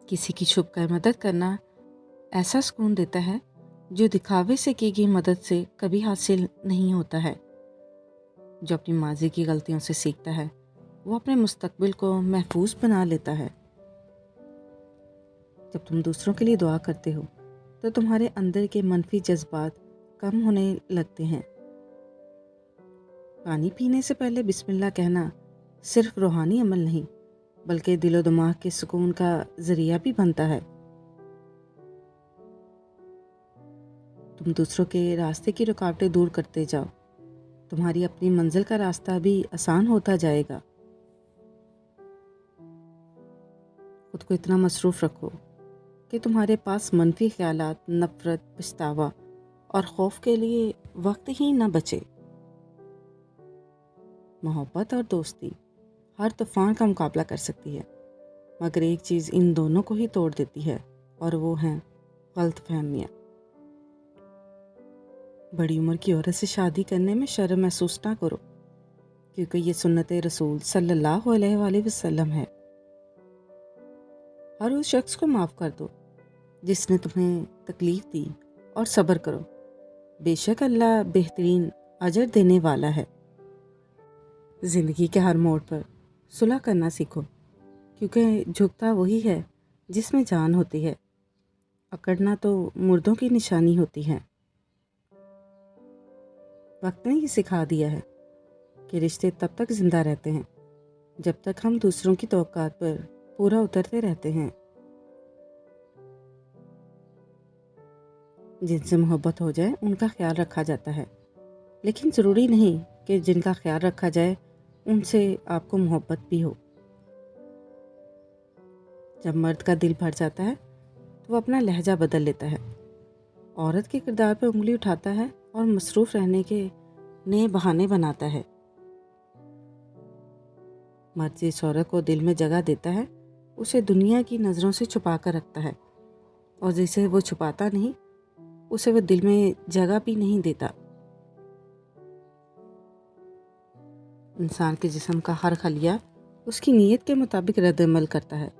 किसी की छुप कर मदद करना ऐसा सुकून देता है जो दिखावे से की गई मदद से कभी हासिल नहीं होता है। जो अपनी माजी की गलतियों से सीखता है वो अपने मुस्तकबिल को महफूज बना लेता है। जब तुम दूसरों के लिए दुआ करते हो तो तुम्हारे अंदर के मनफी जज्बात कम होने लगते हैं। पानी पीने से पहले बिस्मिल्लाह कहना सिर्फ रूहानी अमल नहीं बल्कि दिलो दिमाग के सुकून का जरिया भी बनता है। तुम दूसरों के रास्ते की रुकावटें दूर करते जाओ, तुम्हारी अपनी मंजिल का रास्ता भी आसान होता जाएगा। खुद को इतना मसरूफ़ रखो कि तुम्हारे पास मनफी ख्यालात, नफ़रत, पछतावा और खौफ के लिए वक्त ही न बचे। मोहब्बत और दोस्ती हर तूफ़ान का मुकाबला कर सकती है, मगर एक चीज़ इन दोनों को ही तोड़ देती है और वो हैं गलतफहमियाँ। बड़ी उम्र की औरत से शादी करने में शर्म महसूस ना करो, क्योंकि ये सुन्नत रसूल सल्लल्लाहु अलैहि वसल्लम है। हर उस शख्स को माफ़ कर दो जिसने तुम्हें तकलीफ़ दी और सब्र करो, बेशक अल्लाह बेहतरीन अजर देने वाला है। ज़िंदगी के हर मोड़ पर सुलह करना सीखो, क्योंकि झुकता वही है जिसमें जान होती है, अकड़ना तो मुर्दों की निशानी होती है। वक्त ने ये सिखा दिया है कि रिश्ते तब तक ज़िंदा रहते हैं जब तक हम दूसरों की तवक्कात पर पूरा उतरते रहते हैं। जिनसे मोहब्बत हो जाए उनका ख्याल रखा जाता है, लेकिन ज़रूरी नहीं कि जिनका ख्याल रखा जाए उनसे आपको मोहब्बत भी हो। जब मर्द का दिल भर जाता है तो वो अपना लहजा बदल लेता है, औरत के किरदार पर उंगली उठाता है और मसरूफ़ रहने के नए बहाने बनाता है। मर्द जिस औरत को दिल में जगह देता है उसे दुनिया की नज़रों से छुपा कर रखता है, और जिसे वो छुपाता नहीं उसे वो दिल में जगह भी नहीं देता। इंसान के जिस्म का हर खलिया उसकी नीयत के मुताबिक रद्द-अमल करता है।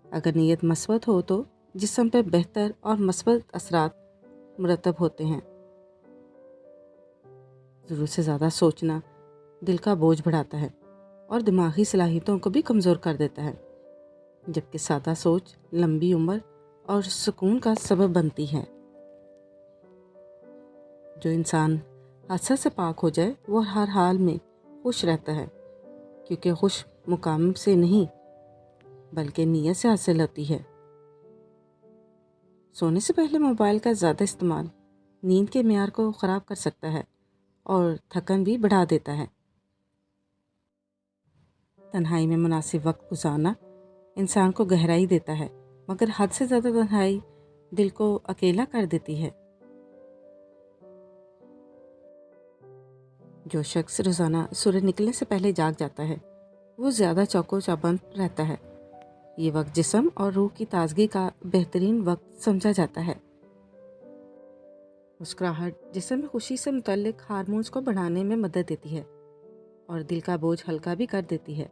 अगर नीयत मस्बत हो तो जिस्म पर बेहतर और मस्बत असरात मुरतब होते हैं। ज़रूरत से ज़्यादा सोचना दिल का बोझ बढ़ाता है और दिमागी सलाहियतों को भी कमज़ोर कर देता है, जबकि सादा सोच लंबी उम्र और सुकून का सबब बनती है। जो इंसान हसद से पाक हो जाए वो हर हाल में खुश रहता है, क्योंकि खुश मुकाम से नहीं बल्कि नीयत से हासिल होती है। सोने से पहले मोबाइल का ज़्यादा इस्तेमाल नींद के मेयार को ख़राब कर सकता है और थकन भी बढ़ा देता है। तन्हाई में मुनासिब वक्त गुजारना इंसान को गहराई देता है, मगर हद से ज़्यादा तन्हाई दिल को अकेला कर देती है। जो शख्स रोज़ाना सूरज निकलने से पहले जाग जाता है वो ज़्यादा चौको-चौबंद रहता है। ये वक्त जिस्म और रूह की ताजगी का बेहतरीन वक्त समझा जाता है। मुस्कुराहट जिस्म में खुशी से मुतल्लिक हार्मोन्स को बढ़ाने में मदद देती है और दिल का बोझ हल्का भी कर देती है।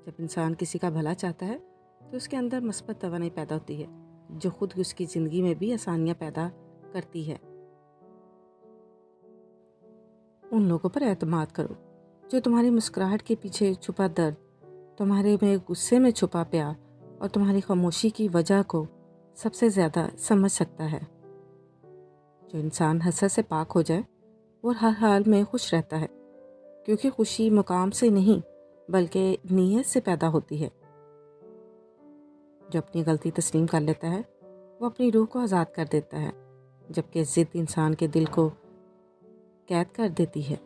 जब इंसान किसी का भला चाहता है तो उसके अंदर मस्बत तवानाई पैदा होती है, जो खुद उसकी ज़िंदगी में भी आसानियाँ पैदा करती है। उन लोगों पर एतमाद करो जो तुम्हारी मुस्कुराहट के पीछे छुपा दर्द, तुम्हारे में गुस्से में छुपा प्यार और तुम्हारी खामोशी की वजह को सबसे ज़्यादा समझ सकता है। जो इंसान हसद से पाक हो जाए वो हर हाल में खुश रहता है, क्योंकि खुशी मुकाम से नहीं बल्कि नीयत से पैदा होती है। जो अपनी गलती तस्लीम कर लेता है वो अपनी रूह को आज़ाद कर देता है, जबकि ज़िद इंसान के दिल को कैद कर देती है।